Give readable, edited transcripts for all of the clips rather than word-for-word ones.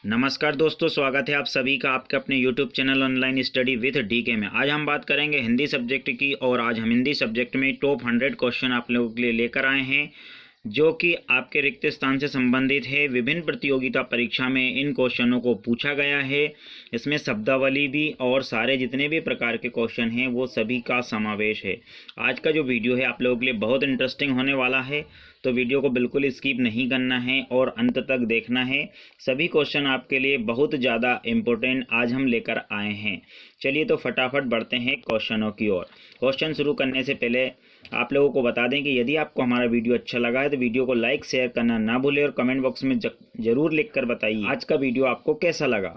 नमस्कार दोस्तों, स्वागत है आप सभी का आपके अपने YouTube channel online study with DK में। आज हम बात करेंगे हिंदी सब्जेक्ट की और आज हम हिंदी सब्जेक्ट में टॉप 100 क्वेश्चन आप लोगों के लिए लेकर आए हैं जो कि आपके रिक्त स्थान से संबंधित है। विभिन्न प्रतियोगिता परीक्षा में इन क्वेश्चनों को पूछा गया है। इसमें शब्दावली भी और सारे जितने भी प्रकार के क्वेश्चन हैं वो सभी का समावेश है। आज का जो वीडियो है आप लोगों के लिए बहुत इंटरेस्टिंग होने वाला है, तो वीडियो को बिल्कुल स्किप नहीं करना है और अंत तक देखना है। सभी क्वेश्चन आपके लिए बहुत ज़्यादा इम्पोर्टेंट आज हम लेकर आए हैं। चलिए तो फटाफट बढ़ते हैं क्वेश्चनों की ओर। क्वेश्चन शुरू करने से पहले आप लोगों को बता दें कि यदि आपको हमारा वीडियो अच्छा लगा है तो वीडियो को लाइक शेयर करना ना भूलें और कमेंट बॉक्स में ज़रूर लिख कर बताइए आज का वीडियो आपको कैसा लगा।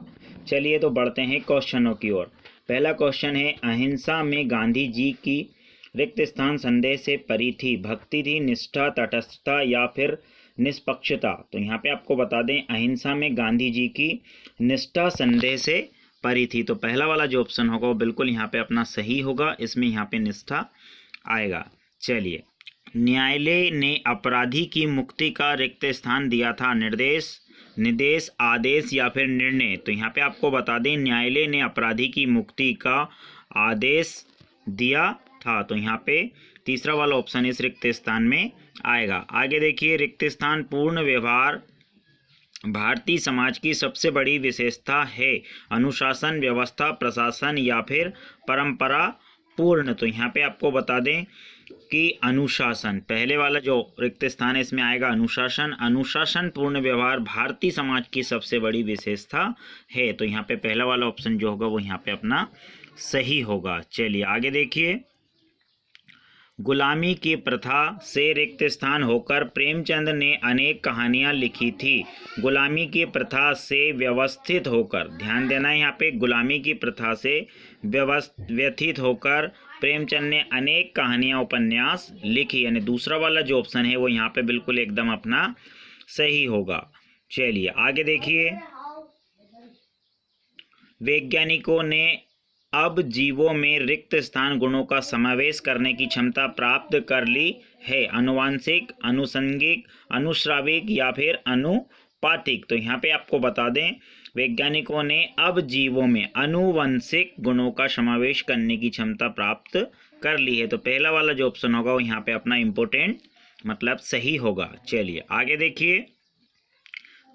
चलिए तो बढ़ते हैं क्वेश्चनों की ओर। पहला क्वेश्चन है, अहिंसा में गांधी जी की रिक्त स्थान संदेश से परी थी, भक्ति थी, निष्ठा, तटस्थता या फिर निष्पक्षता। तो यहाँ पे आपको बता दें अहिंसा में गांधी जी की निष्ठा संदेश से परी थी। तो पहला वाला जो ऑप्शन होगा वो बिल्कुल यहाँ पे अपना सही होगा, इसमें यहाँ पे निष्ठा आएगा। चलिए, न्यायालय ने अपराधी की मुक्ति का रिक्त स्थान दिया था, निर्देश, आदेश या फिर निर्णय। तो यहाँ पे आपको बता दें न्यायालय ने अपराधी की मुक्ति का आदेश दिया था। तो यहाँ पे तीसरा वाला ऑप्शन इस रिक्त स्थान में आएगा। आगे देखिए, रिक्त स्थान पूर्ण व्यवहार भारतीय समाज की सबसे बड़ी विशेषता है, अनुशासन, व्यवस्था, प्रशासन या फिर परंपरा पूर्ण। तो यहाँ पे आपको बता दें कि अनुशासन, पहले वाला जो रिक्त स्थान है इसमें आएगा अनुशासन। अनुशासन पूर्ण व्यवहार भारतीय समाज की सबसे बड़ी विशेषता है। तो यहाँ पे पहला वाला ऑप्शन जो होगा वो यहाँ पे अपना सही होगा। चलिए आगे देखिए, गुलामी की प्रथा से रिक्त स्थान होकर प्रेमचंद ने अनेक कहानियां लिखी थी। गुलामी की प्रथा से व्यवस्थित होकर, ध्यान देना है यहाँ पे, गुलामी की प्रथा से व्यथित होकर प्रेमचंद ने अनेक कहानियां, उपन्यास लिखी। यानी दूसरा वाला जो ऑप्शन है वो यहाँ पे बिल्कुल एकदम अपना सही होगा। चलिए आगे देखिए, वैज्ञानिकों ने अब जीवों में रिक्त स्थान गुणों का समावेश करने की क्षमता प्राप्त कर ली है, आनुवांशिक, अनुषंगिक, अनुश्राविक या फिर अनुपातिक। तो यहाँ पे आपको बता दें वैज्ञानिकों ने अब जीवों में आनुवंशिक गुणों का समावेश करने की क्षमता प्राप्त कर ली है। तो पहला वाला जो ऑप्शन होगा वो यहाँ पे अपना इम्पोर्टेंट मतलब सही होगा। चलिए आगे देखिए,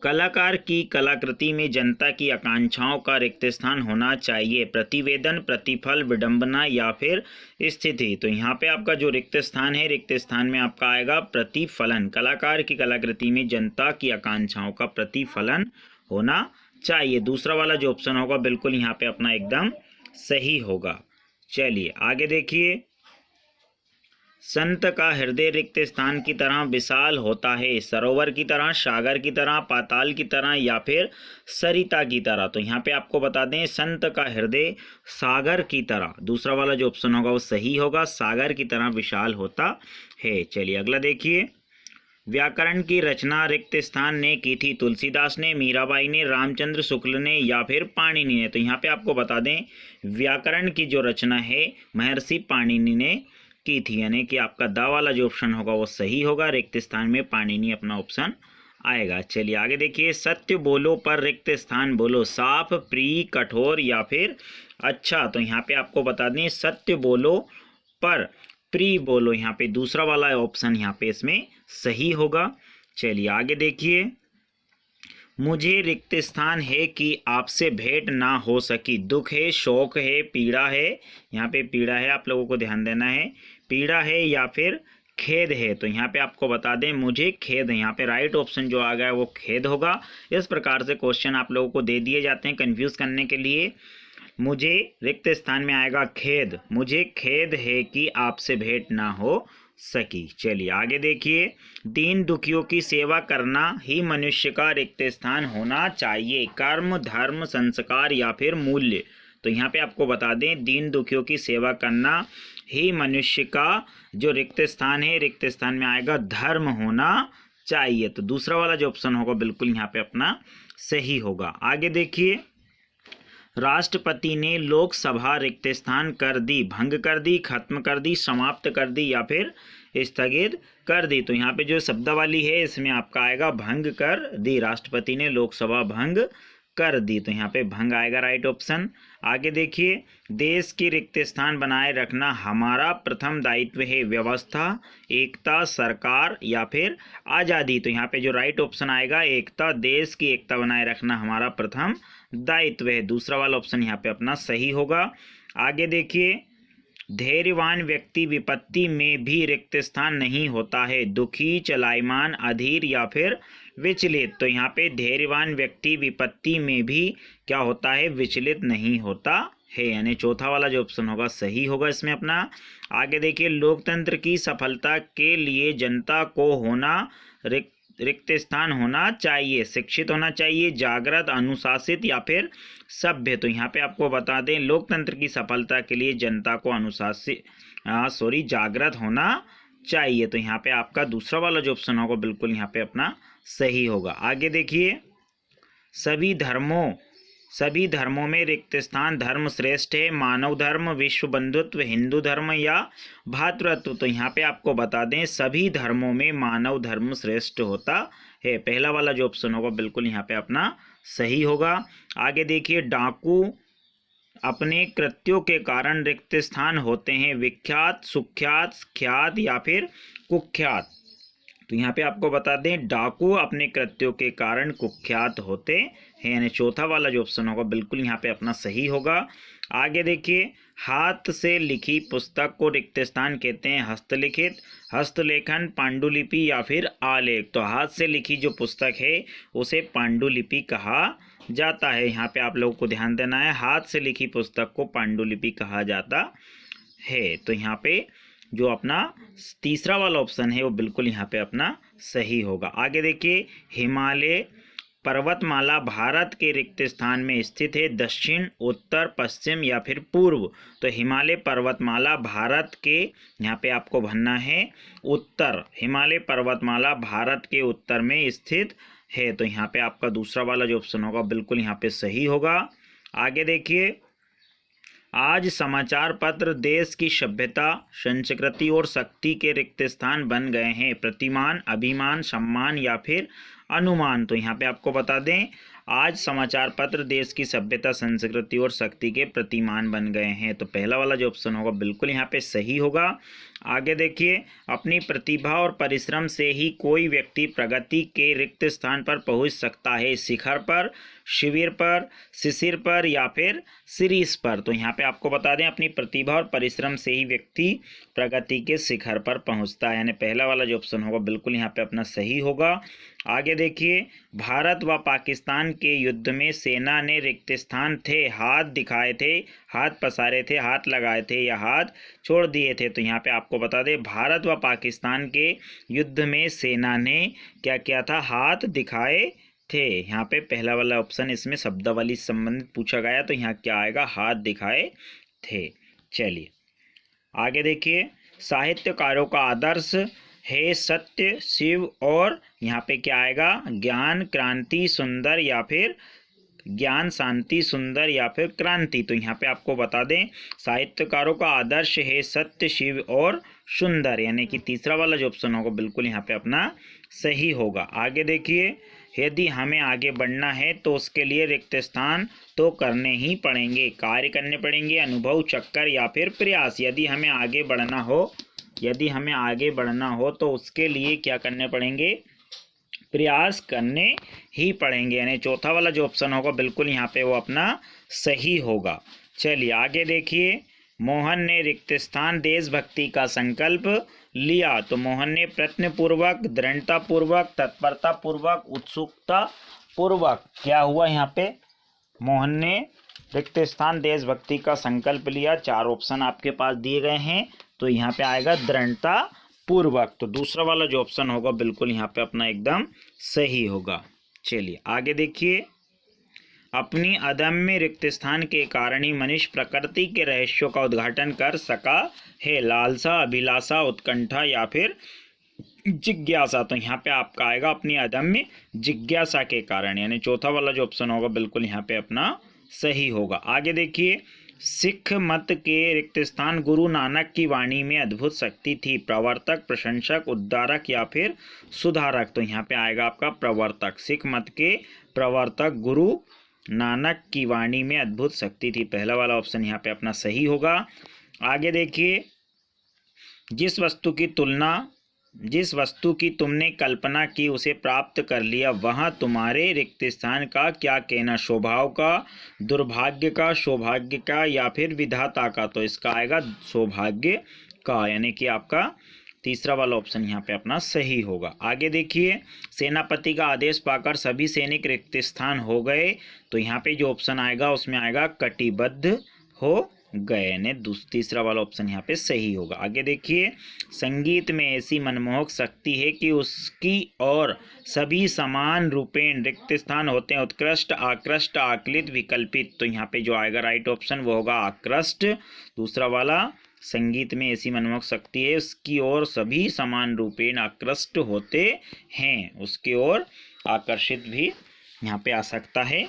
कलाकार की कलाकृति में जनता की आकांक्षाओं का रिक्त स्थान होना चाहिए, प्रतिवेदन, प्रतिफल, विडंबना या फिर स्थिति। तो यहाँ पे आपका जो रिक्त स्थान है, रिक्त स्थान में आपका आएगा प्रतिफलन। कलाकार की कलाकृति में जनता की आकांक्षाओं का प्रतिफलन होना चाहिए। दूसरा वाला जो ऑप्शन होगा बिल्कुल यहाँ पे अपना एकदम सही होगा। चलिए आगे देखिए, संत का हृदय रिक्त स्थान की तरह विशाल होता है, सरोवर की तरह, सागर की तरह, पाताल की तरह या फिर सरिता की तरह। तो यहाँ पे आपको बता दें संत का हृदय सागर की तरह, दूसरा वाला जो ऑप्शन होगा वो सही होगा, सागर की तरह विशाल होता है। चलिए अगला देखिए, व्याकरण की रचना रिक्त स्थान ने की थी, तुलसीदास ने, मीराबाई ने, रामचंद्र शुक्ल ने या फिर पाणिनि ने। तो यहाँ पे आपको बता दें व्याकरण की जो रचना है महर्षि पाणिनि ने की थी, यानी कि आपका दा वाला जो ऑप्शन होगा वो सही होगा, रिक्त स्थान में पाणिनि अपना ऑप्शन आएगा। चलिए आगे देखिए, सत्य बोलो पर रिक्त स्थान बोलो, साफ, प्रिय, कठोर या फिर अच्छा। तो यहाँ पे आपको बता दें सत्य बोलो पर प्रिय बोलो, यहाँ पे दूसरा वाला ऑप्शन यहाँ पे इसमें सही होगा। चलिए आगे देखिए, मुझे रिक्त स्थान है कि आपसे भेंट ना हो सकी, दुख है, शोक है, पीड़ा है, यहाँ पे पीड़ा है आप लोगों को ध्यान देना है, पीड़ा है या फिर खेद है। तो यहाँ पे आपको बता दें मुझे खेद है, यहाँ पे राइट ऑप्शन जो आ गया है वो खेद होगा। इस प्रकार से क्वेश्चन आप लोगों को दे दिए जाते हैं कंफ्यूज करने के लिए। मुझे रिक्त स्थान में आएगा खेद, मुझे खेद है कि आपसे भेंट ना हो सकी। चलिए आगे देखिए, दीन दुखियों की सेवा करना ही मनुष्य का रिक्त स्थान होना चाहिए, कर्म, धर्म, संस्कार या फिर मूल्य। तो यहाँ पे आपको बता दें दीन दुखियों की सेवा करना ही मनुष्य का जो रिक्त स्थान है, रिक्त स्थान में आएगा धर्म होना चाहिए। तो दूसरा वाला जो ऑप्शन होगा बिल्कुल यहाँ पे अपना सही होगा। आगे देखिए, राष्ट्रपति ने लोकसभा रिक्त स्थान कर दी, भंग कर दी, खत्म कर दी, समाप्त कर दी या फिर स्थगित कर दी। तो यहाँ पे जो शब्दावली है इसमें आपका आएगा भंग कर दी, राष्ट्रपति ने लोकसभा भंग कर दी, तो यहाँ पे भंग आएगा राइट ऑप्शन। आगे देखिए, देश की रिक्त स्थान बनाए रखना हमारा प्रथम दायित्व है, व्यवस्था, एकता, सरकार या फिर आज़ादी। तो यहाँ पे जो राइट ऑप्शन आएगा एकता, देश की एकता बनाए रखना हमारा प्रथम दायित्व है, दूसरा वाला ऑप्शन यहाँ पे अपना सही होगा। आगे देखिए, धैर्यवान व्यक्ति विपत्ति में भी रिक्त स्थान नहीं होता है, दुखी, चलायमान, अधीर या फिर विचलित। तो यहाँ पे धैर्यवान व्यक्ति विपत्ति में भी क्या होता है, विचलित नहीं होता है, यानी चौथा वाला जो ऑप्शन होगा सही होगा इसमें अपना। आगे देखिए, लोकतंत्र की सफलता के लिए जनता को होना रिक्त स्थान होना चाहिए, शिक्षित होना चाहिए, जागृत, अनुशासित या फिर सभ्य। तो यहाँ पे आपको बता दें, लोकतंत्र की सफलता के लिए जनता को जागृत होना चाहिए। तो यहाँ पे आपका दूसरा वाला जो ऑप्शन होगा बिल्कुल यहाँ पे अपना सही होगा। आगे देखिए, सभी धर्मों में रिक्त स्थान धर्म श्रेष्ठ है, मानव धर्म, विश्व बंधुत्व, हिंदू धर्म या भातृत्व। तो यहाँ पे आपको बता दें, सभी धर्मों में मानव धर्म श्रेष्ठ होता है, पहला वाला जो ऑप्शन होगा बिल्कुल यहाँ पे अपना सही होगा। आगे देखिए, डाकू अपने कृत्यों के कारण रिक्त स्थान होते हैं, विख्यात, सुख्यात, ख्यात या फिर कुख्यात। तो यहाँ पे आपको बता दें, डाकू अपने कृत्यों के कारण कुख्यात होते हैं, यानी चौथा वाला जो ऑप्शन होगा बिल्कुल यहाँ पे अपना सही होगा। आगे देखिए, हाथ से लिखी पुस्तक को रिक्त स्थान कहते हैं, हस्तलिखित, हस्तलेखन, पांडुलिपि या फिर आलेख। तो हाथ से लिखी जो पुस्तक है उसे पांडुलिपि कहा जाता है, यहाँ पे आप लोगों को ध्यान देना है, हाथ से लिखी पुस्तक को पांडुलिपि कहा जाता है। तो यहाँ पे जो अपना तीसरा वाला ऑप्शन है वो बिल्कुल यहाँ पे अपना सही होगा। आगे देखिए, हिमालय पर्वतमाला भारत के रिक्त स्थान में स्थित है, दक्षिण, उत्तर, पश्चिम या फिर पूर्व। तो हिमालय पर्वतमाला भारत के, यहाँ पे आपको भरना है उत्तर, हिमालय पर्वतमाला भारत के उत्तर में स्थित है। तो यहाँ पे आपका दूसरा वाला जो ऑप्शन होगा बिल्कुल यहाँ पे सही होगा। आगे देखिए, आज समाचार पत्र देश की सभ्यता, संस्कृति और शक्ति के रिक्त स्थान बन गए हैं, प्रतिमान, अभिमान, सम्मान या फिर अनुमान। तो यहाँ पे आपको बता दें, आज समाचार पत्र देश की सभ्यता, संस्कृति और शक्ति के प्रतिमान बन गए हैं। तो पहला वाला जो ऑप्शन होगा बिल्कुल यहाँ पे सही होगा। आगे देखिए, अपनी प्रतिभा और परिश्रम से ही कोई व्यक्ति प्रगति के रिक्त स्थान पर पहुंच सकता है, शिखर पर, शिविर पर, शिशिर पर या फिर शीर्ष पर। तो यहाँ पे आपको बता दें, अपनी प्रतिभा और परिश्रम से ही व्यक्ति प्रगति के शिखर पर पहुंचता है, यानी पहला वाला जो ऑप्शन होगा बिल्कुल यहाँ पे अपना सही होगा। आगे देखिए, भारत व पाकिस्तान के युद्ध में सेना ने रिक्त स्थान थे, हाथ दिखाए थे, हाथ पसारे थे, हाथ लगाए थे या हाथ छोड़ दिए थे। तो यहाँ पे आपको बता दें, भारत व पाकिस्तान के युद्ध में सेना ने क्या किया था, हाथ दिखाए थे। यहाँ पे पहला वाला ऑप्शन इसमें शब्दावली से संबंधित पूछा गया, तो यहाँ क्या आएगा, हाथ दिखाए थे। चलिए आगे देखिए, साहित्यकारों का आदर्श है सत्य, शिव और यहाँ पे क्या आएगा, ज्ञान, क्रांति, सुंदर या फिर ज्ञान, शांति, सुंदर या फिर क्रांति। तो यहाँ पे आपको बता दें, साहित्यकारों का आदर्श है सत्य, शिव और सुंदर, यानी कि तीसरा वाला जो ऑप्शन होगा बिल्कुल यहाँ पे अपना सही होगा। आगे देखिए, यदि हमें आगे बढ़ना है तो उसके लिए रिक्त स्थान तो करने ही पड़ेंगे, कार्य करने पड़ेंगे, अनुभव, चक्कर या फिर प्रयास। यदि हमें आगे बढ़ना हो तो उसके लिए क्या करने पड़ेंगे, प्रयास करने ही पड़ेंगे, यानी चौथा वाला जो ऑप्शन होगा बिल्कुल यहाँ पे वो अपना सही होगा। चलिए आगे देखिए, मोहन ने रिक्त स्थान देशभक्ति का संकल्प लिया। तो मोहन ने प्रयत्नपूर्वक, दृढ़तापूर्वक, तत्परतापूर्वक, उत्सुकतापूर्वक क्या हुआ, यहाँ पे मोहन ने रिक्त स्थान देशभक्ति का संकल्प लिया। चार ऑप्शन आपके पास दिए गए हैं, तो यहाँ पे आएगा दृढ़तापूर्वक। तो दूसरा वाला जो ऑप्शन होगा बिल्कुल यहाँ पे अपना एकदम सही होगा। चलिए आगे देखिए, अपनी अदम्य रिक्त स्थान के कारण ही मनुष्य प्रकृति के रहस्यों का उद्घाटन कर सका है, लालसा, अभिलाषा, उत्कंठा या फिर जिज्ञासा। तो यहाँ पे आपका आएगा अपनी अदम्य जिज्ञासा के कारण, यानी चौथा वाला जो ऑप्शन होगा बिल्कुल यहाँ पे अपना सही होगा। आगे देखिए, सिख मत के रिक्त स्थान गुरु नानक की वाणी में अद्भुत शक्ति थी, प्रवर्तक, प्रशंसक, उद्धारक या फिर सुधारक। तो यहाँ पे आएगा आपका प्रवर्तक, सिख मत के प्रवर्तक गुरु नानक की वाणी में अद्भुत शक्ति थी। पहला वाला ऑप्शन यहाँ पे अपना सही होगा। आगे देखिए, जिस वस्तु की तुमने कल्पना की उसे प्राप्त कर लिया, वहाँ तुम्हारे रिक्त स्थान का क्या कहना? स्वभाव का, दुर्भाग्य का, सौभाग्य का या फिर विधाता का? तो इसका आएगा सौभाग्य का, यानी कि आपका तीसरा वाला ऑप्शन यहाँ पे अपना सही होगा। आगे देखिए, सेनापति का आदेश पाकर सभी सैनिक रिक्त स्थान हो गए, तो यहाँ पे जो ऑप्शन आएगा उसमें आएगा कटिबद्ध हो गए, यानी तीसरा वाला ऑप्शन यहाँ पे सही होगा। आगे देखिए, संगीत में ऐसी मनमोहक शक्ति है कि उसकी और सभी समान रूपेण रिक्त स्थान होते हैं, उत्कृष्ट, आकृष्ट, आकलित, विकल्पित। तो यहाँ पे जो आएगा राइट ऑप्शन वो होगा आकृष्ट, दूसरा वाला। संगीत में ऐसी मनमोहक शक्ति है उसकी ओर सभी समान रूपेण आकृष्ट होते हैं, उसकी ओर आकर्षित भी यहाँ पे आ सकता है।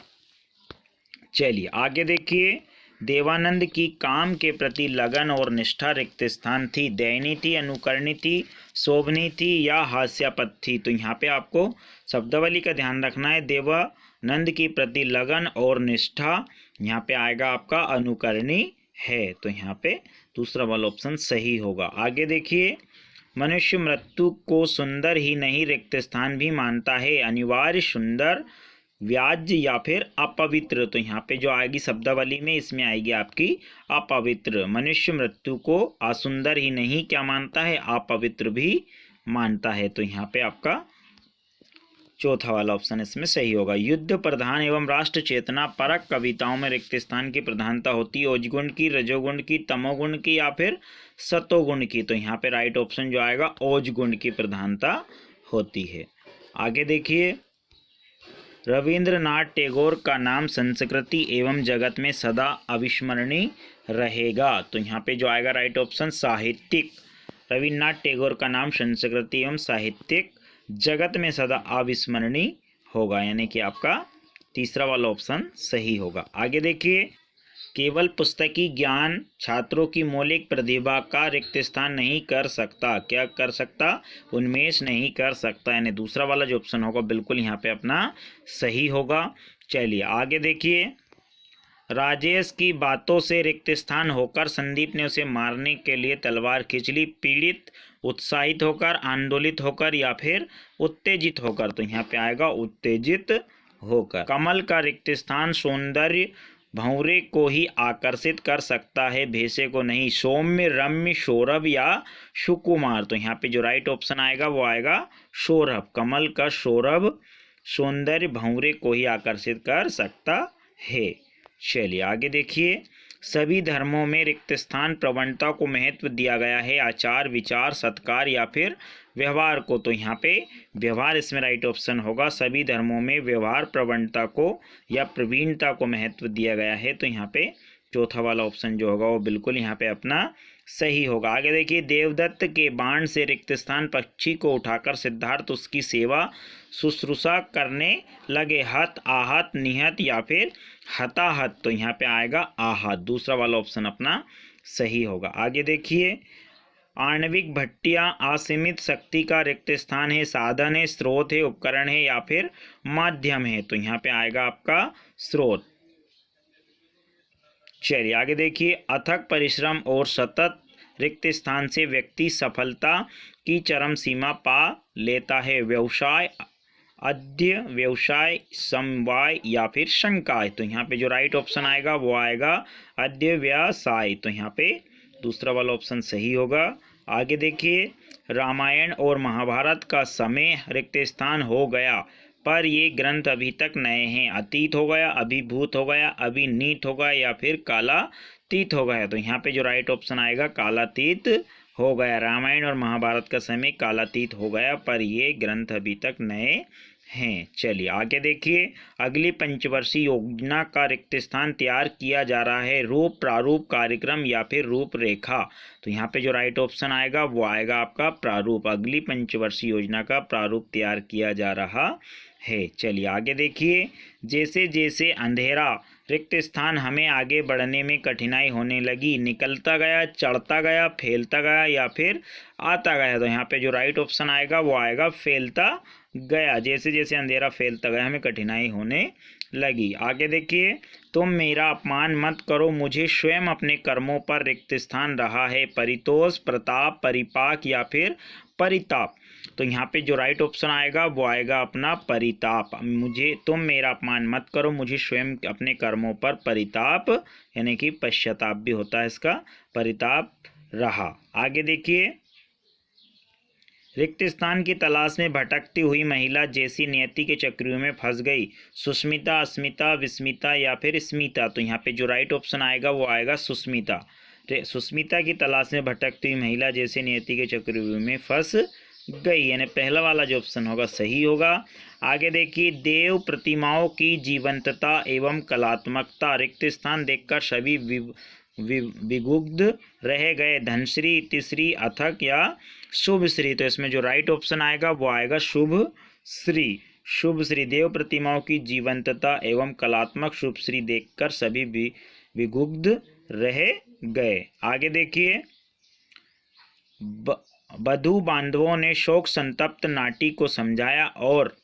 चलिए आगे देखिए, देवानंद की काम के प्रति लगन और निष्ठा रिक्त स्थान थी, दयनीय थी, अनुकरणीय थी, शोभनीय थी या हास्यास्पद थी? तो यहाँ पे आपको शब्दावली का ध्यान रखना है। देवानंद की प्रति लगन और निष्ठा, यहाँ पे आएगा आपका अनुकरणीय है, तो यहाँ पे दूसरा वाला ऑप्शन सही होगा। आगे देखिए, मनुष्य मृत्यु को सुंदर ही नहीं रिक्त स्थान भी मानता है, अनिवार्य, सुंदर, व्याज्य या फिर अपवित्र? तो यहाँ पे जो आएगी शब्दावली में इसमें आएगी आपकी अपवित्र। मनुष्य मृत्यु को असुंदर ही नहीं क्या मानता है, अपवित्र भी मानता है, तो यहाँ पे आपका चौथा वाला ऑप्शन इसमें सही होगा। युद्ध प्रधान एवं राष्ट्र चेतना परक कविताओं में रिक्त स्थान की प्रधानता होती है, ओजगुण की, रजोगुण की, तमोगुण की या फिर सतोगुण की? तो यहाँ पे राइट ऑप्शन जो आएगा ओजगुण की प्रधानता होती है। आगे देखिए, रविंद्रनाथ टैगोर का नाम संस्कृति एवं जगत में सदा अविस्मरणीय रहेगा, तो यहाँ पे जो आएगा राइट ऑप्शन साहित्यिक। रविन्द्रनाथ टैगोर का नाम संस्कृति एवं साहित्यिक जगत में सदा अविस्मरणीय होगा, यानी कि आपका तीसरा वाला ऑप्शन सही होगा। आगे देखिए, केवल पुस्तकी ज्ञान छात्रों की मौलिक प्रतिभा का रिक्त स्थान नहीं कर सकता, क्या कर सकता? उन्मेष नहीं कर सकता, यानी दूसरा वाला जो ऑप्शन होगा बिल्कुल यहाँ पे अपना सही होगा। चलिए आगे देखिए, राजेश की बातों से रिक्त स्थान होकर संदीप ने उसे मारने के लिए तलवार खींच ली, पीड़ित, उत्साहित होकर, आंदोलित होकर या फिर उत्तेजित होकर? तो यहाँ पे आएगा उत्तेजित होकर। कमल का रिक्त स्थान सौंदर्य भंवरे को ही आकर्षित कर सकता है, भेषे को नहीं, सौम्य, रम्य, सौरभ या सुकुमार? तो यहाँ पे जो राइट ऑप्शन आएगा वो आएगा सौरभ। कमल का सौरभ सौंदर्य भंवरे को ही आकर्षित कर सकता है। चलिए आगे देखिए, सभी धर्मों में रिक्त स्थान प्रवणता को महत्व दिया गया है, आचार, विचार, सत्कार या फिर व्यवहार को? तो यहाँ पे व्यवहार इसमें राइट ऑप्शन होगा। सभी धर्मों में व्यवहार प्रवणता को या प्रवीणता को महत्व दिया गया है, तो यहाँ पे चौथा वाला ऑप्शन जो होगा वो बिल्कुल यहाँ पे अपना सही होगा। आगे देखिए, देवदत्त के बाण से रिक्त स्थान पक्षी को उठाकर सिद्धार्थ उसकी सेवा शुश्रूषा करने लगे, हत, आहत, निहत या फिर हताहत? तो यहाँ पे आएगा आहत, दूसरा वाला ऑप्शन अपना सही होगा। आगे देखिए, आणविक भट्टियां असीमित शक्ति का रिक्त स्थान है, साधन है, स्रोत है, उपकरण है या फिर माध्यम है? तो यहाँ पे आएगा आपका स्रोत। चलिए आगे देखिए, अथक परिश्रम और सतत रिक्त स्थान से व्यक्ति सफलता की चरम सीमा पा लेता है, व्यवसाय, अद्य व्यवसाय, समवाय या फिर शंकाय? तो यहाँ पे जो राइट ऑप्शन आएगा वो आएगा अद्य व्यवसाय, तो यहाँ पे दूसरा वाला ऑप्शन सही होगा। आगे देखिए, रामायण और महाभारत का समय रिक्त स्थान हो गया, पर ये ग्रंथ अभी तक नए हैं, अतीत हो गया, अभिभूत हो गया, अभिनीत हो गया या फिर कालातीत हो गया? तो यहाँ पे जो राइट ऑप्शन आएगा कालातीत हो गया। रामायण और महाभारत का समय कालातीत हो गया, पर ये ग्रंथ अभी तक नए हैं। चलिए आगे देखिए, अगली पंचवर्षीय योजना का रिक्त स्थान तैयार किया जा रहा है, रूप, प्रारूप, कार्यक्रम या फिर रूपरेखा? तो यहाँ पे जो राइट ऑप्शन आएगा वो आएगा आपका प्रारूप। अगली पंचवर्षीय योजना का प्रारूप तैयार किया जा रहा है। चलिए आगे देखिए, जैसे जैसे अंधेरा रिक्त स्थान हमें आगे बढ़ने में कठिनाई होने लगी, निकलता गया, चढ़ता गया, फैलता गया या फिर आता गया? तो यहाँ पे जो राइट ऑप्शन आएगा वो आएगा फैलता गया। जैसे जैसे अंधेरा फैलता गया हमें कठिनाई होने लगी। आगे देखिए, तुम मेरा अपमान मत करो, मुझे स्वयं अपने कर्मों पर रिक्त स्थान रहा है। परितोष, प्रताप, परिपाक या फिर परिताप। तो यहाँ पे जो राइट ऑप्शन आएगा वो आएगा अपना परिताप। मुझे तुम मेरा अपमान मत करो, मुझे स्वयं अपने कर्मों पर परिताप यानी कि पश्चाताप भी होता है इसका, परिताप रहा। आगे देखिए, रिक्त स्थान की तलाश में भटकती हुई महिला जैसी नियति के चक्रियों में फंस गई। सुस्मिता, अस्मिता, विस्मिता या फिर स्मिता। तो यहाँ पे जो राइट ऑप्शन आएगा वो आएगा सुस्मिता। सुस्मिता की तलाश में भटकती हुई महिला जैसे नियति के चक्रियों में फंस गई, यानी पहला वाला जो ऑप्शन होगा सही होगा। आगे देखिए, देव प्रतिमाओं की जीवंतता एवं कलात्मकता। रिक्त स्थान देखकर सभी विगुग्ध रह गए। धनश्री, तिश्री, अथक या शुभ श्री। तो इसमें जो राइट ऑप्शन आएगा वो आएगा शुभ श्री। शुभ श्री, देव प्रतिमाओं की जीवंतता एवं कलात्मक शुभ श्री देखकर सभी विगुग्ध रह गए। आगे देखिए, बधू बांधवों ने शोक संतप्त नाटी को समझाया और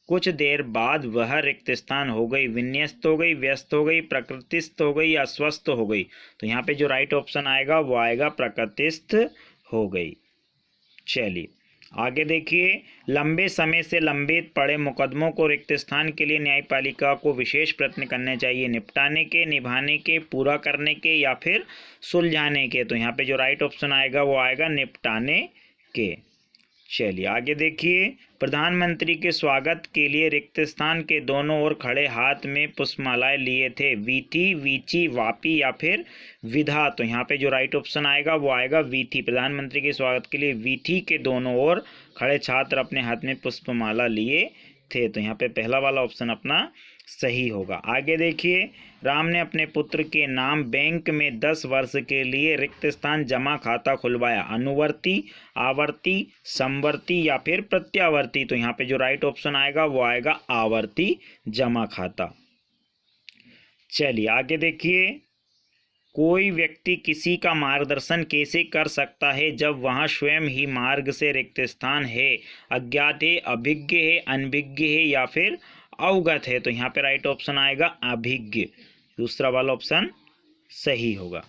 कुछ देर बाद वह रिक्त स्थान हो गई, विन्यस्त हो गई, व्यस्त हो गई, प्रकृतिस्थ हो गई या स्वस्थ हो गई। तो यहाँ पे जो राइट ऑप्शन आएगा वो आएगा प्रकृतिस्थ हो गई। चलिए आगे देखिए, लंबे समय से लंबित पड़े मुकदमों को रिक्त स्थान के लिए न्यायपालिका को विशेष प्रयत्न करने चाहिए। निपटाने के, निभाने के, पूरा करने के या फिर सुलझाने के। तो यहाँ पे जो राइट ऑप्शन आएगा वो आएगा निपटाने के। चलिए आगे देखिए, प्रधानमंत्री के स्वागत के लिए रिक्त स्थान के दोनों ओर खड़े हाथ में पुष्पमालाएं लिए थे। वीथी, वीची, वापी या फिर विधा। तो यहाँ पे जो राइट ऑप्शन आएगा वो आएगा वीथी। प्रधानमंत्री के स्वागत के लिए वीथी के दोनों ओर खड़े छात्र अपने हाथ में पुष्पमाला लिए थे। तो यहाँ पे पहला वाला ऑप्शन अपना सही होगा। आगे देखिए, राम ने अपने पुत्र के नाम बैंक में 10 वर्ष के लिए रिक्त स्थान जमा खाता खुलवाया। अनुवर्ती, आवर्ती, समवर्ती या फिर प्रत्यावर्ती। तो यहाँ पे जो राइट ऑप्शन आएगा वो आएगा आवर्ती जमा खाता। चलिए आगे देखिए, कोई व्यक्ति किसी का मार्गदर्शन कैसे कर सकता है जब वहाँ स्वयं ही मार्ग से रिक्त स्थान है। अज्ञात है, अभिज्ञ है, अनभिज्ञ है या फिर अवगत है। तो यहाँ पे राइट ऑप्शन आएगा अभिज्ञ। दूसरा वाला ऑप्शन सही होगा।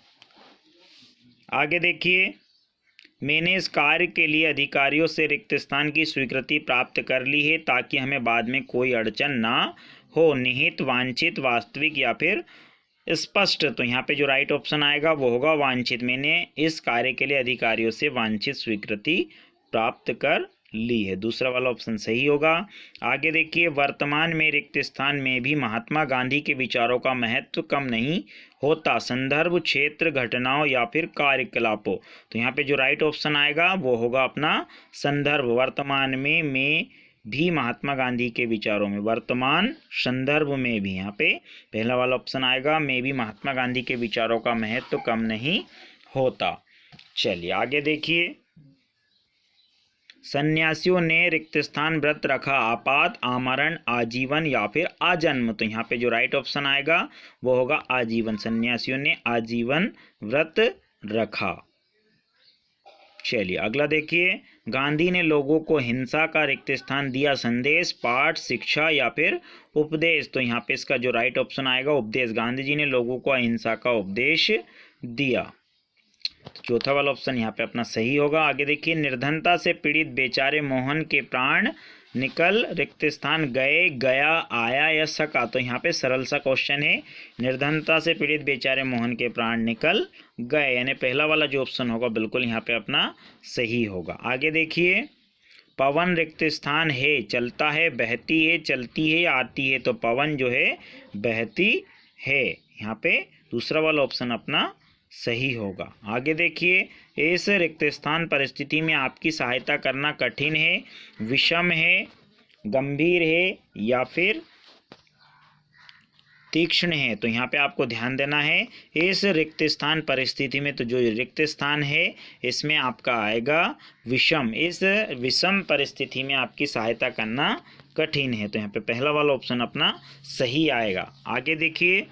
आगे देखिए, मैंने इस कार्य के लिए अधिकारियों से रिक्त स्थान की स्वीकृति प्राप्त कर ली है ताकि हमें बाद में कोई अड़चन ना हो। निहित, वांछित, वास्तविक या फिर स्पष्ट। तो यहाँ पे जो राइट ऑप्शन आएगा वो होगा वांछित। मैंने इस कार्य के लिए अधिकारियों से वांछित स्वीकृति प्राप्त कर ली है। दूसरा वाला ऑप्शन सही होगा। आगे देखिए, वर्तमान में रिक्त स्थान में भी महात्मा गांधी के विचारों का महत्व कम नहीं होता। संदर्भ, क्षेत्र, घटनाओं या फिर कार्यकलापों। तो यहाँ पे जो राइट ऑप्शन आएगा वो होगा अपना संदर्भ। वर्तमान में भी महात्मा गांधी के विचारों में, वर्तमान संदर्भ में भी, यहाँ पे पहला वाला ऑप्शन आएगा, में भी महात्मा गांधी के विचारों का महत्व कम नहीं होता। चलिए आगे देखिए, सन्यासियों ने रिक्त स्थान व्रत रखा। आपात, आमरण, आजीवन या फिर आजन्म। तो यहाँ पे जो राइट ऑप्शन आएगा वो होगा आजीवन। सन्यासियों ने आजीवन व्रत रखा। चलिए अगला देखिए, गांधी ने लोगों को हिंसा का रिक्त स्थान दिया। संदेश, पाठ, शिक्षा या फिर उपदेश। तो यहाँ पे इसका जो राइट ऑप्शन आएगा उपदेश। गांधी जी ने लोगों को अहिंसा का उपदेश दिया। चौथा वाला ऑप्शन यहाँ पे अपना सही होगा। आगे देखिए, निर्धनता से पीड़ित बेचारे मोहन के प्राण निकल रिक्त स्थान गए, गया, आया या सका। तो यहाँ पे सरल सा क्वेश्चन है। निर्धनता से पीड़ित बेचारे मोहन के प्राण निकल गए, यानी पहला वाला जो ऑप्शन होगा बिल्कुल यहाँ पे अपना सही होगा। आगे देखिए, पवन रिक्त स्थान है। चलता है, बहती है, चलती है या आती है। तो पवन जो है बहती है। यहाँ पे दूसरा वाला ऑप्शन अपना सही होगा। आगे देखिए, इस रिक्त स्थान परिस्थिति में आपकी सहायता करना कठिन है, विषम है, गंभीर है या फिर तीक्ष्ण है। तो यहाँ पे आपको ध्यान देना है, इस रिक्त स्थान परिस्थिति में तो जो रिक्त स्थान है इसमें आपका आएगा विषम। इस विषम परिस्थिति में आपकी सहायता करना कठिन है। तो यहाँ पे पहला वाला ऑप्शन अपना सही आएगा। आगे देखिए,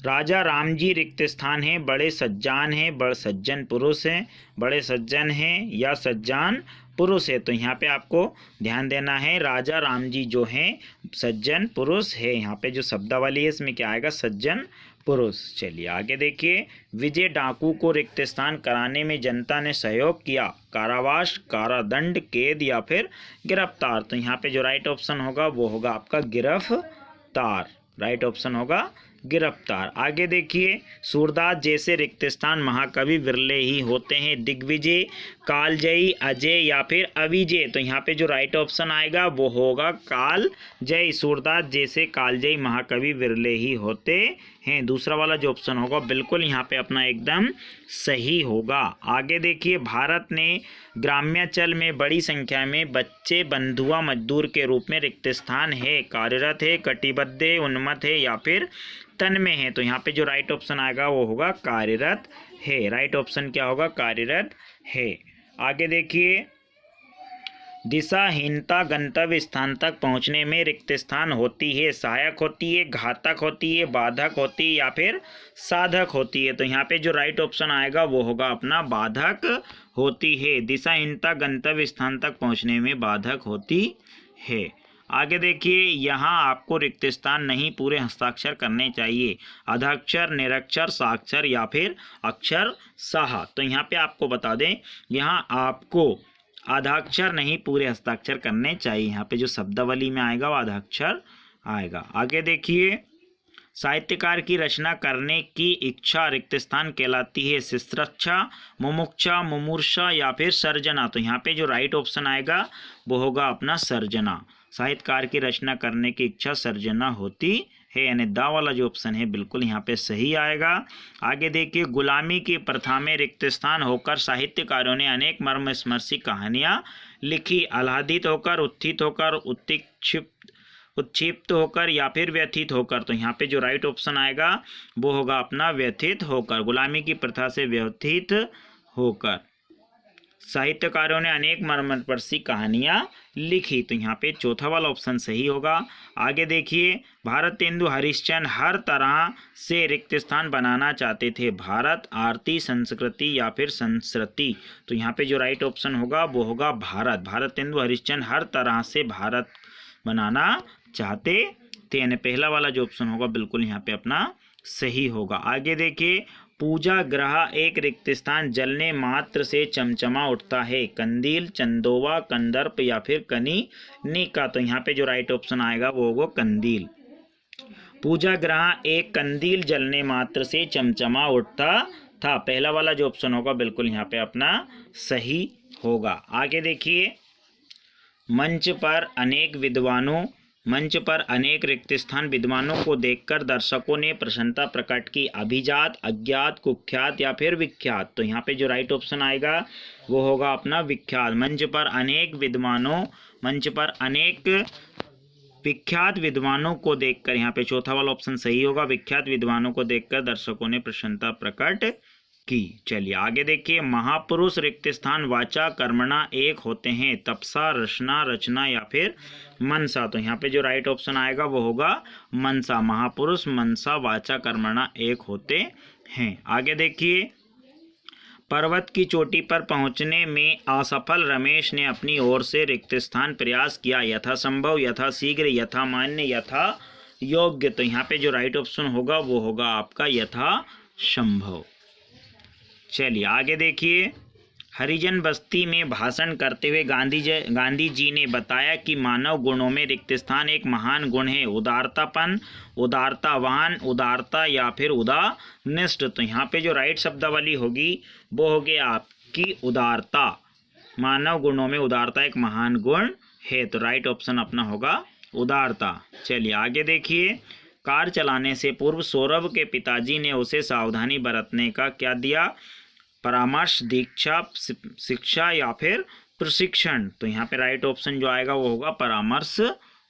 राजा राम जी रिक्त स्थान है। बड़े सज्जान हैं, बड़े सज्जन पुरुष हैं, बड़े सज्जन हैं या सज्जान पुरुष है, तो यहाँ पे आपको ध्यान देना है राजा राम जी जो हैं सज्जन पुरुष है। यहाँ पे जो शब्दावली है इसमें क्या आएगा, सज्जन पुरुष। चलिए आगे देखिए, विजय डाकू को रिक्त स्थान कराने में जनता ने सहयोग किया, कारावास, कारादंड, कैद या फिर गिरफ्तार। तो यहाँ पे जो राइट ऑप्शन होगा वो होगा आपका गिरफ्तार, राइट ऑप्शन होगा गिरफ्तार। आगे देखिए, सूरदास जैसे रिक्त स्थान महाकवि विरले ही होते हैं, दिग्विजय, कालजयी, अजय या फिर अविजय। तो यहाँ पे जो राइट ऑप्शन आएगा वो होगा कालजयी। सूरदास जैसे कालजयी महाकवि विरले ही होते हैं, दूसरा वाला जो ऑप्शन होगा बिल्कुल यहाँ पे अपना एकदम सही होगा। आगे देखिए, भारत ने ग्राम्याचल में बड़ी संख्या में बच्चे बंधुआ मजदूर के रूप में रिक्त स्थान है, कार्यरत है, कटिबद्ध है, उन्मत्त है या फिर तन्मय है। तो यहाँ पे जो राइट ऑप्शन आएगा वो होगा कार्यरत है, राइट ऑप्शन क्या होगा, कार्यरत है। आगे देखिए, दिशाहीनता गंतव्य स्थान तक पहुंचने में रिक्त स्थान होती है, सहायक होती है, घातक होती है, बाधक होती है या फिर साधक होती है। तो यहाँ पे जो राइट ऑप्शन आएगा वो होगा अपना बाधक होती है, दिशाहीनता गंतव्य स्थान तक पहुंचने में बाधक होती है। आगे देखिए, यहाँ आपको रिक्त स्थान नहीं पूरे हस्ताक्षर करने चाहिए, अधाक्षर, निरक्षर, साक्षर या फिर अक्षर साहा। तो यहाँ पे आपको बता दें, यहाँ आपको आधाक्षर नहीं पूरे हस्ताक्षर करने चाहिए, यहाँ पे जो शब्दावली में आएगा वो आधाक्षर आएगा। आगे देखिए, साहित्यकार की रचना करने की इच्छा रिक्त स्थान कहलाती है, शिश्रक्षा, मुमुक्षा, मुमूर्षा या फिर सर्जना। तो यहाँ पे जो राइट ऑप्शन आएगा वो होगा अपना सर्जना, साहित्यकार की रचना करने की इच्छा सर्जना होती है, यानी दा वाला जो ऑप्शन है बिल्कुल यहाँ पे सही आएगा। आगे देखिए, गुलामी की प्रथा में रिक्त स्थान होकर साहित्यकारों ने अनेक मर्मस्पर्शी कहानियाँ लिखी, आह्लादित होकर, उत्थित होकर, उत्क्षिप्त होकर या फिर व्यथित होकर। तो यहाँ पे जो राइट ऑप्शन आएगा वो होगा अपना व्यथित होकर, गुलामी की प्रथा से व्यथित होकर साहित्यकारों ने अनेक मर्मस्पर्शी कहानियाँ लिखी। तो यहाँ पे चौथा वाला ऑप्शन सही होगा। आगे देखिए, भारतेंदु हरिश्चंद्र हर तरह से रिक्त स्थान बनाना चाहते थे, भारत, आरती, संस्कृति या फिर संस्कृति। तो यहाँ पे जो राइट ऑप्शन होगा वो होगा भारत, भारतेंदु हरिश्चंद्र हर तरह से भारत बनाना चाहते थे, यानी पहला वाला जो ऑप्शन होगा बिल्कुल यहाँ पे अपना सही होगा। आगे देखिए, पूजा ग्रह एक रिक्त स्थान जलने मात्र से चमचमा उठता है, कंदील, चंदोवा, कंदर्प या फिर कनीनिका। तो यहाँ पे जो राइट ऑप्शन आएगा वो होगा कंदील, पूजा ग्रह एक कंदील जलने मात्र से चमचमा उठता था, पहला वाला जो ऑप्शन होगा बिल्कुल यहाँ पे अपना सही होगा। आगे देखिए, मंच पर अनेक रिक्त स्थान विद्वानों को देखकर दर्शकों ने प्रसन्नता प्रकट की, अभिजात, अज्ञात, कुख्यात या फिर विख्यात। तो यहाँ पे जो राइट ऑप्शन आएगा वो होगा अपना विख्यात, मंच पर अनेक विख्यात विद्वानों को देखकर, यहाँ पे चौथा वाला ऑप्शन सही होगा, विख्यात विद्वानों को देखकर दर्शकों ने प्रसन्नता प्रकट की। चलिए आगे देखिए, महापुरुष रिक्त स्थान वाचा कर्मणा एक होते हैं, तपसा, रचना या फिर मनसा। तो यहाँ पे जो राइट ऑप्शन आएगा वो होगा मनसा, महापुरुष मनसा वाचा कर्मणा एक होते हैं। आगे देखिए, पर्वत की चोटी पर पहुंचने में असफल रमेश ने अपनी ओर से रिक्त स्थान प्रयास किया, यथासंभव, यथाशीघ्र, यथामान्य, यथा योग्य। तो यहाँ पे जो राइट ऑप्शन होगा वो होगा आपका यथासंभव। चलिए आगे देखिए, हरिजन बस्ती में भाषण करते हुए गांधी जी ने बताया कि मानव गुणों में रिक्त स्थान एक महान गुण है, उदारतापन, उदारतावान, उदारता या फिर उदारनिष्ठ। तो यहाँ पे जो राइट शब्दावली होगी वो होगी आपकी उदारता, मानव गुणों में उदारता एक महान गुण है, तो राइट ऑप्शन अपना होगा उदारता। चलिए आगे देखिए, कार चलाने से पूर्व सौरभ के पिताजी ने उसे सावधानी बरतने का क्या दिया, परामर्श, दीक्षा, शिक्षा या फिर प्रशिक्षण। तो यहाँ पे राइट ऑप्शन जो आएगा वो होगा परामर्श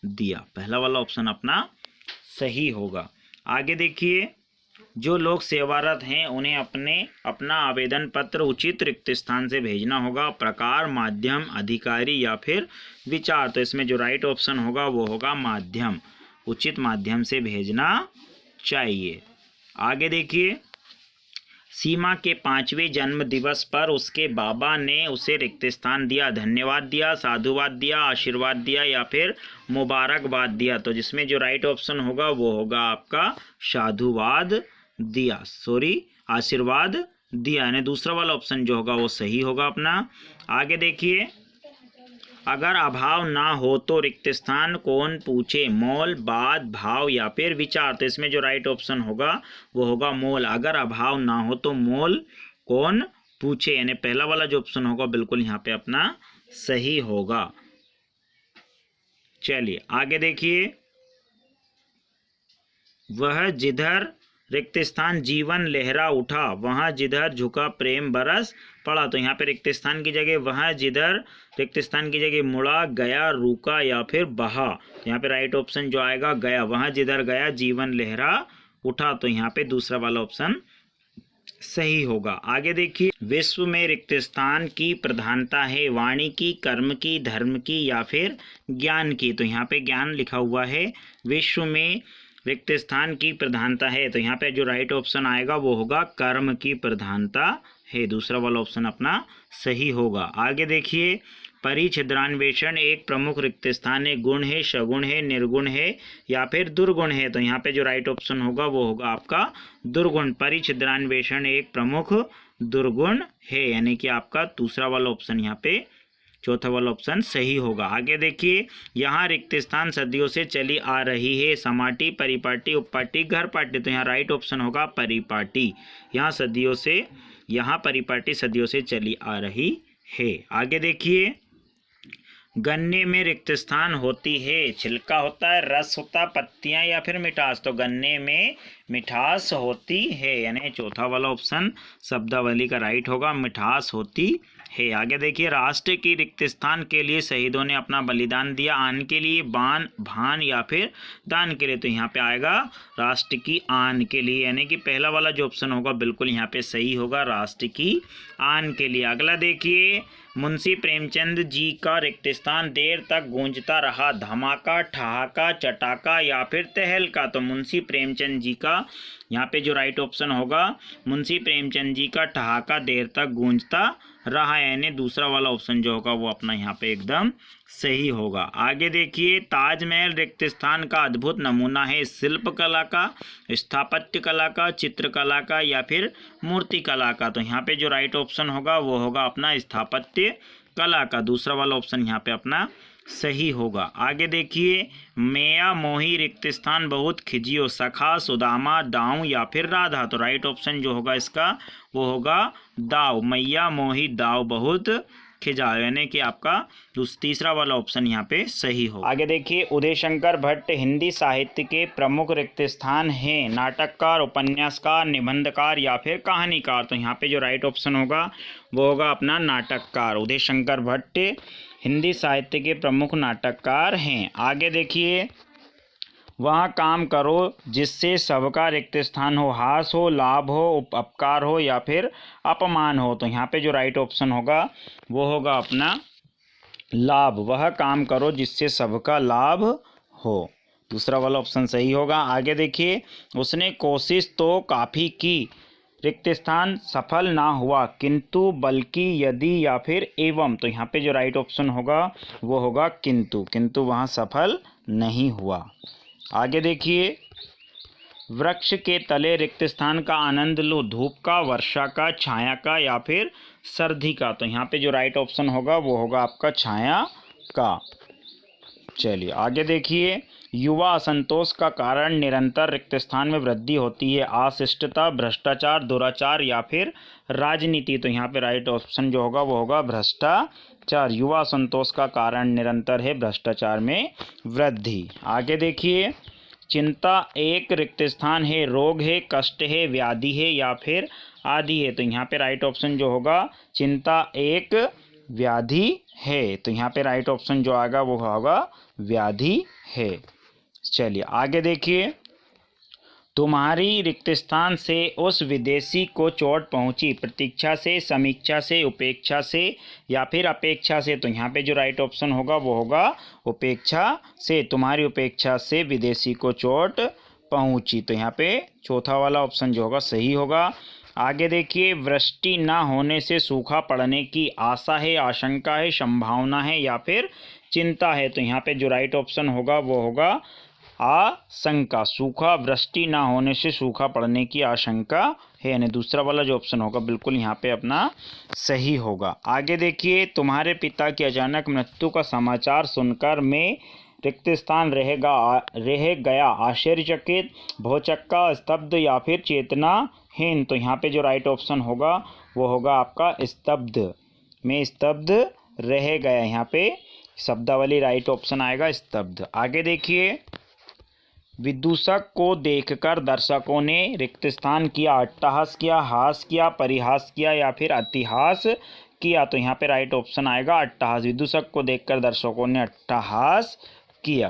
दिया, पहला वाला ऑप्शन अपना सही होगा। आगे देखिए, जो लोग सेवारत हैं उन्हें अपना आवेदन पत्र उचित रिक्त स्थान से भेजना होगा, प्रकार, माध्यम, अधिकारी या फिर विचार। तो इसमें जो राइट ऑप्शन होगा वो होगा माध्यम, उचित माध्यम से भेजना चाहिए। आगे देखिए, सीमा के 5वें जन्म दिवस पर उसके बाबा ने उसे रिक्त स्थान दिया, धन्यवाद दिया, साधुवाद दिया, आशीर्वाद दिया या फिर मुबारकबाद दिया। तो जिसमें जो राइट ऑप्शन होगा वो होगा आपका साधुवाद दिया, आशीर्वाद दिया, यानी दूसरा वाला ऑप्शन जो होगा वो सही होगा अपना। आगे देखिए, अगर अभाव ना हो तो रिक्त स्थान कौन पूछे, मोल, बात, भाव या फिर विचार। तो इसमें जो राइट ऑप्शन होगा वो होगा मोल। अगर अभाव ना हो तो मोल कौन पूछे, यानी पहला वाला जो ऑप्शन होगा बिल्कुल यहाँ पे अपना सही होगा। चलिए आगे देखिए, वह जिधर रिक्त स्थान जीवन लहरा उठा, वहाँ जिधर झुका प्रेम बरस पड़ा। तो यहाँ पे रिक्त स्थान की जगह वहाँ जिधर, रिक्त स्थान की जगह मुड़ा, गया, रुका या फिर बहा। तो यहाँ पे राइट ऑप्शन जो आएगा गया, वहाँ जिधर गया जीवन लहरा उठा। तो यहाँ पे दूसरा वाला ऑप्शन सही होगा। आगे देखिए, विश्व में रिक्त स्थान की प्रधानता है, वाणी की, कर्म की, धर्म की या फिर ज्ञान की। तो यहाँ पे ज्ञान लिखा हुआ है। विश्व में रिक्त स्थान की प्रधानता है, तो यहाँ पे जो राइट ऑप्शन आएगा वो होगा कर्म की प्रधानता है, दूसरा वाला ऑप्शन अपना सही होगा। आगे देखिए, परिच्छिद्रान्वेषण एक प्रमुख रिक्त स्थान है, गुण है, सगुण है, निर्गुण है या फिर दुर्गुण है। तो यहाँ पे जो राइट ऑप्शन होगा वो होगा आपका दुर्गुण। परिच्छिद्रान्वेषण एक प्रमुख दुर्गुण है, यानी कि आपका दूसरा वाला ऑप्शन यहाँ पे, चौथा वाला ऑप्शन सही होगा। आगे देखिए, यहाँ रिक्त स्थान सदियों से चली आ रही है, समाटी, परिपाटी, उपपाटी, घर पाटी। तो यहाँ राइट ऑप्शन होगा परिपाटी। यहाँ परिपाटी सदियों से चली आ रही है। आगे देखिए, गन्ने में रिक्त स्थान होती है, छिलका होता है, रस होता है, पत्तियां या फिर मिठास। तो गन्ने में मिठास होती है, यानी चौथा वाला ऑप्शन शब्दावली का राइट होगा, मिठास होती है। आगे देखिए, राष्ट्र की रिक्त स्थान के लिए शहीदों ने अपना बलिदान दिया, आन के लिए, बान, भान या फिर दान के लिए। तो यहाँ पे आएगा राष्ट्र की आन के लिए, यानी कि पहला वाला जो ऑप्शन होगा बिल्कुल यहाँ पे सही होगा, राष्ट्र की आन के लिए। अगला देखिए, मुंशी प्रेमचंद जी का रिक्त स्थान देर तक गूंजता रहा, धमाका, ठहाका, चटाका या फिर तहलका। तो मुंशी प्रेमचंद जी का यहाँ पे जो राइट ऑप्शन होगा, मुंशी प्रेमचंद जी का ठहाका देर तक गूंजता रहा, यानी दूसरा वाला ऑप्शन जो होगा वो अपना यहाँ पे एकदम सही होगा। आगे देखिए, ताजमहल रिक्त स्थान का अद्भुत नमूना है, शिल्प कला का, स्थापत्य कला का, चित्रकला का या फिर मूर्ति कला का। तो यहाँ पे जो राइट ऑप्शन होगा वो होगा अपना स्थापत्य कला का, दूसरा वाला ऑप्शन यहाँ पे अपना सही होगा। आगे देखिए, मैया मोही रिक्त स्थान बहुत खिजियो, सखा, सुदामा, दाऊ या फिर राधा। तो राइट ऑप्शन जो होगा इसका वो होगा दाव, मैया मोही दाव बहुत खिजाओ, यानी कि आपका तीसरा वाला ऑप्शन यहाँ पे सही हो। आगे देखिए, उदय शंकर भट्ट हिंदी साहित्य के प्रमुख रिक्त स्थान हैं, नाटककार, उपन्यासकार, निबंधकार या फिर कहानीकार। तो यहाँ पे जो राइट ऑप्शन होगा वो होगा अपना नाटककार। उदय शंकर भट्ट हिंदी साहित्य के प्रमुख नाटककार हैं। आगे देखिए, वहाँ काम करो जिससे सबका रिक्त स्थान हो, हास हो, लाभ हो, अपकार हो या फिर अपमान हो। तो यहाँ पे जो राइट ऑप्शन होगा वो होगा अपना लाभ, वह काम करो जिससे सबका लाभ हो, दूसरा वाला ऑप्शन सही होगा। आगे देखिए, उसने कोशिश तो काफ़ी की, रिक्त स्थान सफल ना हुआ, किंतु, बल्कि, यदि या फिर एवं। तो यहाँ पे जो राइट ऑप्शन होगा वो होगा किंतु, किंतु वहाँ सफल नहीं हुआ। आगे देखिए, वृक्ष के तले रिक्त स्थान का आनंद लो, धूप का, वर्षा का, छाया का या फिर सर्दी का। तो यहाँ पे जो राइट ऑप्शन होगा वो होगा आपका छाया का। चलिए आगे देखिए, युवा असंतोष का कारण निरंतर रिक्त स्थान में वृद्धि होती है, अशिष्टता, भ्रष्टाचार, दुराचार या फिर राजनीति। तो यहाँ पे राइट ऑप्शन जो होगा वो होगा भ्रष्टाचार, युवा असंतोष का कारण निरंतर है भ्रष्टाचार में वृद्धि। आगे देखिए, चिंता एक रिक्त स्थान है, रोग है, कष्ट है, व्याधि है या फिर आदि है। तो यहाँ पे राइट ऑप्शन जो होगा चिंता एक व्याधि है, तो यहाँ पे राइट ऑप्शन जो आएगा वो होगा व्याधि है। चलिए आगे देखिए, तुम्हारी रिक्त स्थान से उस विदेशी को चोट पहुंची, प्रतीक्षा से, समीक्षा से, उपेक्षा से या फिर अपेक्षा से। तो यहाँ पे जो राइट ऑप्शन होगा वो होगा उपेक्षा से, तुम्हारी उपेक्षा से विदेशी को चोट पहुंची। तो यहाँ पे चौथा वाला ऑप्शन जो होगा सही होगा। आगे देखिए, वृष्टि न होने से सूखा पड़ने की आशा है, आशंका है, संभावना है या फिर चिंता है। तो यहाँ पे जो राइट ऑप्शन होगा वो होगा आशंका। सूखा, वृष्टि ना होने से सूखा पड़ने की आशंका है, यानी दूसरा वाला जो ऑप्शन होगा बिल्कुल यहाँ पे अपना सही होगा। आगे देखिए, तुम्हारे पिता की अचानक मृत्यु का समाचार सुनकर मैं रिक्त स्थान रह गया आश्चर्यचकित, भौचक्का, स्तब्ध या फिर चेतनाहीन। तो यहाँ पे जो राइट ऑप्शन होगा वो होगा आपका स्तब्ध। मैं स्तब्ध रह गया, यहाँ पे शब्दावली राइट ऑप्शन आएगा स्तब्ध। आगे देखिए, विदूषक को देखकर दर्शकों ने रिक्त स्थान किया, अट्टहास किया, हास किया, परिहास किया या फिर अतिहास किया। तो यहाँ पे राइट ऑप्शन आएगा अट्टहास। विदूषक को देखकर दर्शकों ने अट्टहास किया।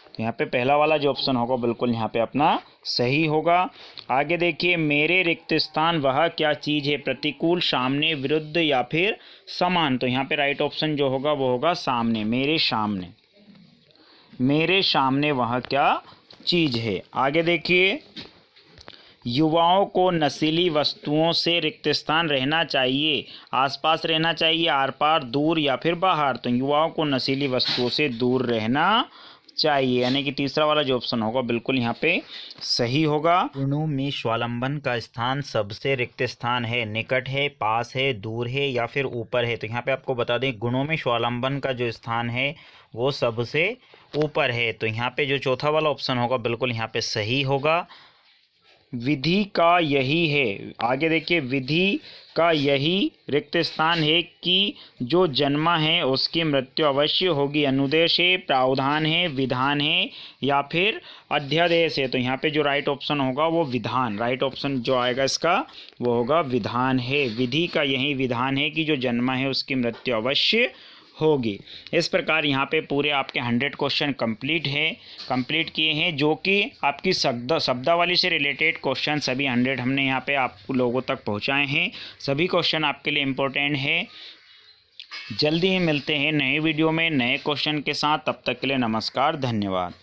तो यहाँ पे पहला वाला जो ऑप्शन होगा बिल्कुल यहाँ पे अपना सही होगा। आगे देखिए, मेरे रिक्त स्थान वह क्या चीज़ है, प्रतिकूल, सामने, विरुद्ध या फिर समान। तो यहाँ पे राइट ऑप्शन जो होगा वो होगा सामने, मेरे सामने। मेरे सामने वह क्या चीज़ है। आगे देखिए, युवाओं को नशीली वस्तुओं से रिक्त स्थान रहना चाहिए, आसपास रहना चाहिए, आर पार, दूर या फिर बाहर। तो युवाओं को नशीली वस्तुओं से दूर रहना चाहिए, यानी कि तीसरा वाला जो ऑप्शन होगा बिल्कुल यहाँ पे सही होगा। गुणों में स्वावलंबन का स्थान सबसे रिक्त स्थान है, निकट है, पास है, दूर है या फिर ऊपर है। तो यहाँ पे आपको बता दें, गुणों में स्वावलंबन का जो स्थान है वो सबसे ऊपर है। तो यहाँ पे जो चौथा वाला ऑप्शन होगा बिल्कुल यहाँ पे सही होगा। विधि का यही है, आगे देखिए, विधि का यही रिक्त स्थान है कि जो जन्मा है उसकी मृत्यु अवश्य होगी। अनुदेश है, प्रावधान है, विधान है या फिर अध्यादेश है। तो यहाँ पे जो राइट ऑप्शन होगा वो विधान, राइट ऑप्शन जो आएगा इसका वो होगा विधान है। विधि का यही विधान है कि जो जन्मा है उसकी मृत्यु अवश्य होगी। इस प्रकार यहाँ पे पूरे आपके 100 क्वेश्चन कंप्लीट किए हैं, जो कि आपकी शब्दावली से रिलेटेड क्वेश्चन सभी 100 हमने यहाँ पे आप लोगों तक पहुँचाए हैं। सभी क्वेश्चन आपके लिए इम्पोर्टेंट है। जल्दी ही मिलते हैं नए वीडियो में नए क्वेश्चन के साथ। तब तक के लिए नमस्कार, धन्यवाद।